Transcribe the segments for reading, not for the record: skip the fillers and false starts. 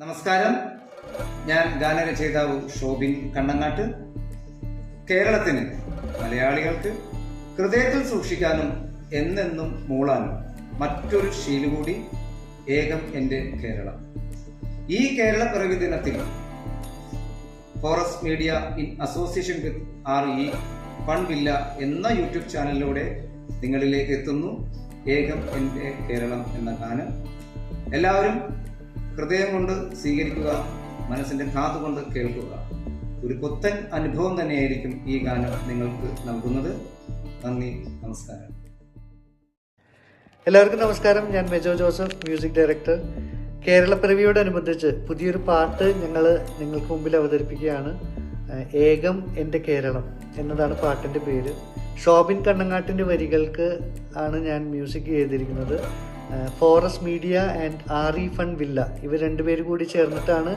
നമസ്കാരം, ഞാൻ ഗാനരചയിതാവ് ഷോബിൻ കണ്ണങ്ങാട്ട്. കേരളത്തിന്, മലയാളികൾക്ക് ഹൃദയത്തിൽ സൂക്ഷിക്കാനും എന്നെന്നും മൂളാനും മറ്റൊരു ശീലം കൂടി ഏകം എൻ്റെ കേരളം. ഈ കേരള പിറവി ദിനത്തിൽ forest media in association with RE fun villa എന്ന യൂട്യൂബ് ചാനലിലൂടെ നിങ്ങളിലേക്ക് എത്തുന്നു ഏകം എൻ്റെ കേരളം എന്ന ഗാനം. എല്ലാവരും ഹൃദയം കൊണ്ട് സ്വീകരിക്കുക, മനസ്സിന്റെ കാതുകൊണ്ട് കേൾക്കുക. ഒരു പുത്തൻ അനുഭവം തന്നെയായിരിക്കും ഈ ഗാനം നിങ്ങൾക്ക് നൽകുന്നത്. നന്ദി, നമസ്കാരം. എല്ലാവർക്കും നമസ്കാരം. ഞാൻ മെജോ ജോസഫ്, മ്യൂസിക് ഡയറക്ടർ. കേരളപ്പിറവിയോടനുബന്ധിച്ച് പുതിയൊരു പാട്ട് ഞങ്ങൾ നിങ്ങൾക്ക് മുമ്പിൽ അവതരിപ്പിക്കുകയാണ്. ഏകം എൻ്റെ കേരളം എന്നതാണ് പാട്ടിൻ്റെ പേര്. ഷോബിൻ കണ്ണങ്ങാട്ടിൻ്റെ വരികൾക്ക് ആണ് ഞാൻ മ്യൂസിക് ചെയ്തിരിക്കുന്നത്. Forest media and RE fun villa ഇവർ രണ്ടുപേരും കൂടി ചേർന്നിട്ടാണ്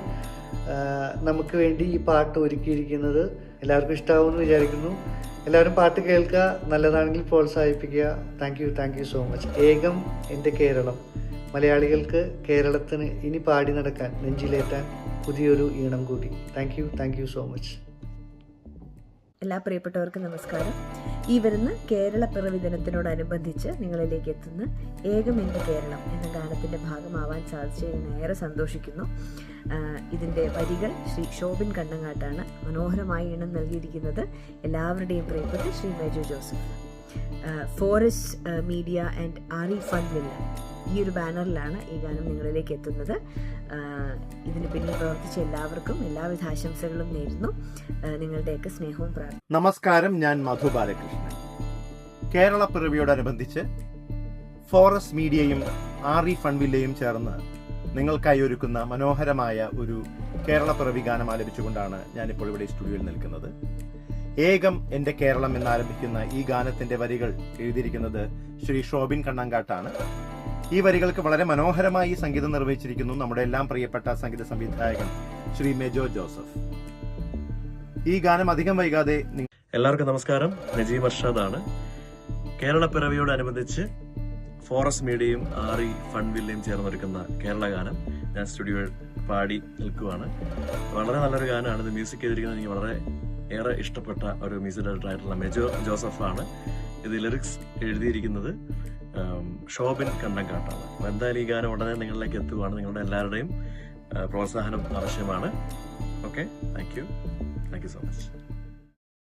നമുക്ക് വേണ്ടി ഈ പാട്ട് ഒരുക്കിയിരിക്കുന്നത്. എല്ലാവർക്കും ഇഷ്ടമാവുമെന്ന് വിചാരിക്കുന്നു. എല്ലാവരും പാട്ട് കേൾക്കുക, നല്ലതാണെങ്കിൽ പ്രോത്സാഹിപ്പിക്കുക. Thank you so much. ഏകം എൻ്റെ കേരളം. മലയാളികൾക്ക് കേരളത്തിന് ഇനി പാടി നടക്കാൻ, നെഞ്ചിലേറ്റാൻ പുതിയൊരു ഈണം കൂടി. Thank you so much. എല്ലാ പ്രിയപ്പെട്ടവർക്കും നമസ്കാരം. ഈ വരുന്ന കേരള പിറവി ദിനത്തിനോടനുബന്ധിച്ച് നിങ്ങളിലേക്ക് എത്തുന്ന ഏകം എൻ്റെ കേരളം എന്ന ഗാനത്തിൻ്റെ ഭാഗമാവാൻ സാധിച്ചതിന് ഏറെ സന്തോഷിക്കുന്നു. ഇതിൻ്റെ വരികൾ ശ്രീ ഷോബിൻ കണ്ണങ്ങാട്ടാണ്. മനോഹരമായി ഈണം നൽകിയിരിക്കുന്നത് എല്ലാവരുടെയും പ്രിയപ്പെട്ട Shri Mejo Joseph. Forest media and RE fun villa ഈ ഒരു ബാനറിലാണ് ഈ ഗാനം നിങ്ങളിലേക്ക് എത്തുന്നത്. ഇതിന് പിന്നിൽ പ്രവർത്തിച്ച എല്ലാവർക്കും എല്ലാവിധ ആശംസകളും നേരുന്നു. നിങ്ങളുടെയൊക്കെ സ്നേഹവും പ്രാർത്ഥന. നമസ്കാരം, ഞാൻ മധു ബാലകൃഷ്ണൻ. കേരള പിറവിയോടനുബന്ധിച്ച് ഫോറസ്റ്റ് മീഡിയയും RE ഫൺ വില്ലയും ചേർന്ന് നിങ്ങൾക്കായി ഒരുക്കുന്ന മനോഹരമായ ഒരു കേരള പിറവി ഗാനം ആലപിച്ചുകൊണ്ടാണ് ഞാനിപ്പോൾ ഇവിടെ സ്റ്റുഡിയോയിൽ നിൽക്കുന്നത്. ഏകം എൻ്റെ കേരളം എന്നാരംഭിക്കുന്ന ഈ ഗാനത്തിന്റെ വരികൾ എഴുതിയിരിക്കുന്നത് ശ്രീ ഷോബിൻ കണ്ണങ്കാട്ടാണ്. ഈ വരികൾക്ക് വളരെ മനോഹരമായി സംഗീതം നിർവഹിച്ചിരിക്കുന്നു നമ്മുടെ എല്ലാം പ്രിയപ്പെട്ട സംഗീത സംവിധായകൻ ശ്രീ മെജോ ജോസഫ്. ഈ ഗാനം അധികം വൈകാതെ. എല്ലാവർക്കും നമസ്കാരം. നജീബ് അർഷാദാണ്. കേരള പിറവിയോടനുബന്ധിച്ച് ഫോറസ്റ്റ് മീഡിയയും RE ഫൺ വില്ലയും ചേർന്നൊരുക്കുന്ന കേരള ഗാനം ഞാൻ സ്റ്റുഡിയോയിൽ പാടി നിൽക്കുവാണ്. വളരെ നല്ലൊരു ഗാനമാണ്. ഇത് മ്യൂസിക് ചെയ്തിരിക്കുന്നത് എനിക്ക് വളരെ ഏറെ ഇഷ്ടപ്പെട്ട ഒരു മ്യൂസിക് ഡയറക്ടറായിട്ടുള്ള മെജോ ജോസഫാണ്. ഇത് ലിറിക്സ് എഴുതിയിരിക്കുന്നത് ഷോബിൻ കണ്ണങ്കാട്ടാണ്. അപ്പോൾ എന്തായാലും ഈ ഗാനം ഉടനെ നിങ്ങളിലേക്ക് എത്തുകയാണ്. നിങ്ങളുടെ എല്ലാവരുടെയും പ്രോത്സാഹനം ആവശ്യമാണ്. Okay, thank you so much.